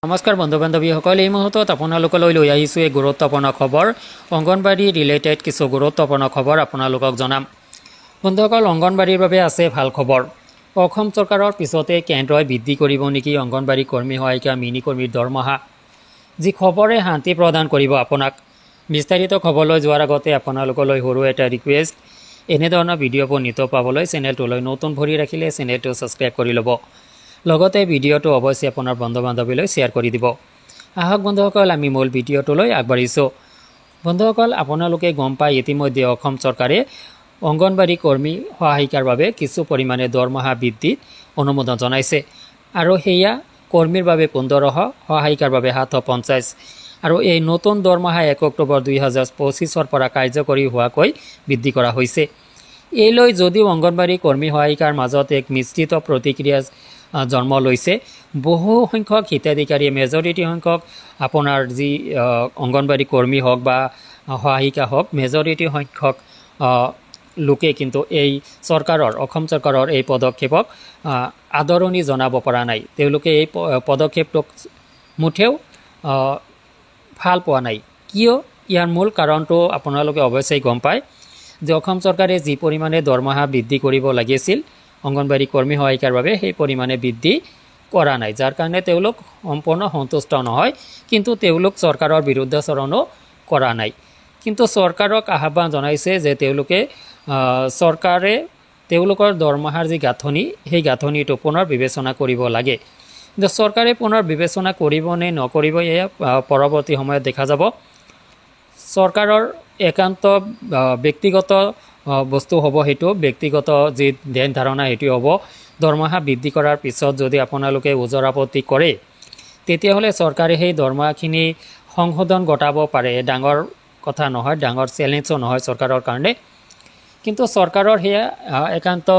নমস্কাৰ বন্ধু বান্ধৱীসকল, এই মুহূৰ্তত আপোনালোকলৈ লৈ আহিছোঁ এক গুৰুত্বপূৰ্ণ খবৰ। অংগনবাড়ী ৰিলেটেড কিছু গুৰুত্বপূৰ্ণ খবৰ আপোনালোকক জনাম। বন্ধুসকল, অংগনবাড়ীৰ বাবে আছে ভাল খবৰ। অসম চৰকাৰৰ পিছতে কেন্দ্ৰই বৃদ্ধি কৰিব নেকি অংগনবাড়ী কৰ্মী সহায়িকা মিনি কৰ্মীৰ দৰমহা, যি খবৰে শান্তি প্ৰদান কৰিব আপোনাক। বিস্তাৰিত খবৰলৈ যোৱাৰ আগতে আপোনালোকলৈ সৰু এটা ৰিকুৱেষ্ট, এনেধৰণৰ ভিডিঅ'বোৰ নিতৌ পাবলৈ চেনেলটোলৈ নতুন ভৰি ৰাখিলে চেনেলটো ছাবস্ক্ৰাইব কৰি ল'ব। লগতে ভিডিঅ'টো অৱশ্যে আপোনাৰ বন্ধু বান্ধৱীলৈ শ্বেয়াৰ কৰি দিব। আহক বন্ধুসকল, আমি মূল ভিডিঅ'টোলৈ আগবাঢ়িছোঁ। বন্ধুসকল, আপোনালোকে গম পায় ইতিমধ্যে অসম চৰকাৰে অংগনবাড়ী কৰ্মী সহায়িকাৰ বাবে কিছু পৰিমাণে দৰমহা বৃদ্ধিত অনুমোদন জনাইছে, আৰু সেয়া কৰ্মীৰ বাবে 1500, সহায়িকাৰ বাবে 750। আৰু এই নতুন দৰমহা 1 অক্টোবৰ 2025 পৰা কাৰ্যকৰী হোৱাকৈ বৃদ্ধি কৰা হৈছে। এই লৈ যদিও অংগনবাড়ী কৰ্মী সহায়িকাৰ মাজত এক মিশ্ৰিত প্ৰতিক্ৰিয়া জন্ম লৈছে, বহু সংখ্যক হিতাধিকাৰীয়ে, মেজৰিটি সংখ্যক আপোনাৰ যি অংগনবাড়ী কৰ্মী হওক বা সহায়িকা হওক, মেজৰিটি সংখ্যক লোকে কিন্তু এই অসম চৰকাৰৰ এই পদক্ষেপক আদৰণি জনাব পৰা নাই। তেওঁলোকে এই পদক্ষেপটোক মুঠেও ভাল পোৱা নাই। কিয়? ইয়াৰ মূল কাৰণটো আপোনালোকে অৱশ্যেই গম পায় যে অসম চৰকাৰে যি পৰিমাণে দৰমহা বৃদ্ধি কৰিব লাগিছিল অংগনবাড়ী কৰ্মী সহায়িকাৰ বাবে, সেই পৰিমাণে বৃদ্ধি কৰা নাই, যাৰ কাৰণে তেওঁলোক সম্পূৰ্ণ সন্তুষ্ট নহয়। কিন্তু তেওঁলোক চৰকাৰৰ বিৰুদ্ধাচৰণো কৰা নাই, কিন্তু চৰকাৰক আহ্বান জনাইছে যে চৰকাৰে তেওঁলোকৰ দৰমহাৰ যি গাঁথনি, সেই গাঁথনিটো পুনৰ বিবেচনা কৰিব লাগে। কিন্তু চৰকাৰে পুনৰ বিবেচনা কৰিব নে নকৰিব, এয়া পৰৱৰ্তী সময়ত দেখা যাব। চৰকাৰৰ একান্ত ব্যক্তিগত বস্তু হ'ব, সেইটো ব্যক্তিগত যি ধ্যান ধাৰণা সেইটো হ'ব। দৰমহা বৃদ্ধি কৰাৰ পিছত যদি আপোনালোকে ওজৰ আপত্তি কৰে, তেতিয়াহ'লে চৰকাৰে সেই দৰমহাখিনি সংশোধন ঘটাব পাৰে। ডাঙৰ কথা নহয়, ডাঙৰ চেলেঞ্জো নহয় চৰকাৰৰ কাৰণে। কিন্তু চৰকাৰৰ সেয়া একান্ত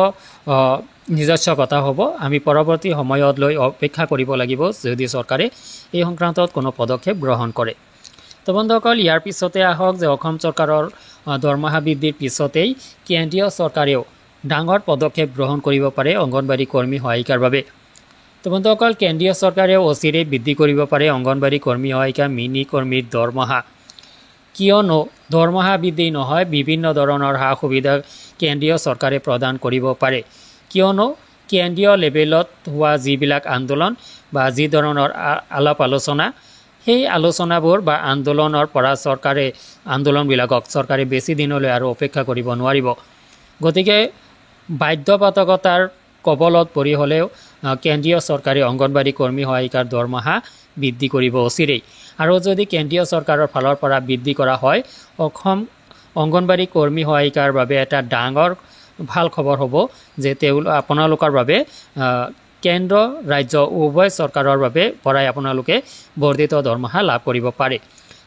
নিজস্ব কথা হ'ব। আমি পৰৱৰ্তী সময়ত লৈ অপেক্ষা কৰিব লাগিব যদি চৰকাৰে এই সংক্ৰান্তত কোনো পদক্ষেপ গ্ৰহণ কৰে। তো বন্ধুসকল, ইয়াৰ পিছতে আহক যে অসম চৰকাৰৰ দৰমহা বৃদ্ধিৰ পিছতেই কেন্দ্ৰীয় চৰকাৰেও ডাঙৰ পদক্ষেপ গ্ৰহণ কৰিব পাৰে অংগনবাড়ী কৰ্মী সহায়িকাৰ বাবে। তো বন্ধুসকল, কেন্দ্ৰীয় চৰকাৰেও অচিৰেই বৃদ্ধি কৰিব পাৰে অংগনবাড়ী কৰ্মী সহায়িকা মিনি কৰ্মীৰ দৰমহা। কিয়নো দৰমহা বৃদ্ধি নহয়, বিভিন্ন ধৰণৰ সা সুবিধা কেন্দ্ৰীয় চৰকাৰে প্ৰদান কৰিব পাৰে। কিয়নো কেন্দ্ৰীয় লেভেলত হোৱা যিবিলাক আন্দোলন বা যি ধৰণৰ আলাপ আলোচনা, সেই আলোচনাবোৰ বা আন্দোলনৰ পৰা আন্দোলনবিলাকক চৰকাৰে বেছি দিনলৈ আৰু অপেক্ষা কৰিব নোৱাৰিব। গতিকে বাধ্যবাধকতাৰ কবলত পৰি হ'লেও কেন্দ্ৰীয় চৰকাৰে অংগনবাড়ী কৰ্মী সহায়িকাৰ দৰমহা বৃদ্ধি কৰিব অচিৰেই। আৰু যদি কেন্দ্ৰীয় চৰকাৰৰ ফালৰ পৰা বৃদ্ধি কৰা হয়, অসম অংগনবাড়ী কৰ্মী সহায়িকাৰ বাবে এটা ডাঙৰ ভাল খবৰ হ'ব যে আপোনালোকৰ বাবে কেন্দ্ৰ ৰাজ্য উভয় চৰকাৰৰ বাবে পৰাই আপোনালোকে বৰ্ধিত দৰমহা লাভ কৰিব পাৰে।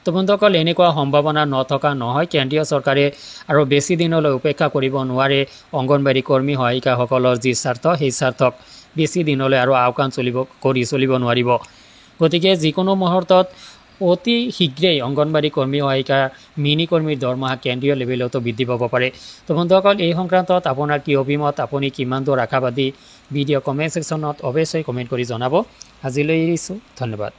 তো বন্ধুসকল, এনেকুৱা সম্ভাৱনা নথকা নহয়। কেন্দ্ৰীয় চৰকাৰে আৰু বেছি দিনলৈ উপেক্ষা কৰিব নোৱাৰে। অংগনবাড়ী কৰ্মী সহায়িকাসকলৰ যি স্বাৰ্থ, সেই স্বাৰ্থক বেছি দিনলৈ আৰু আওকাণ চলিব নোৱাৰিব। গতিকে যিকোনো মুহূৰ্তত অতি শীঘ্ৰেই অংগনবাড়ী কৰ্মী সহায়িকা মিনি কৰ্মীৰ দৰমহা কেন্দ্ৰীয় লেভেলতো বৃদ্ধি পাব পাৰে। তো বন্ধুসকল, এই সংক্ৰান্তত আপোনাৰ কি অভিমত, আপুনি কিমান দূৰ আশাবাদী, ভিডিঅ' কমেণ্ট ছেকশ্যনত অৱশ্যেই কমেণ্ট কৰি জনাব। আজিলৈ এৰিছোঁ, ধন্যবাদ।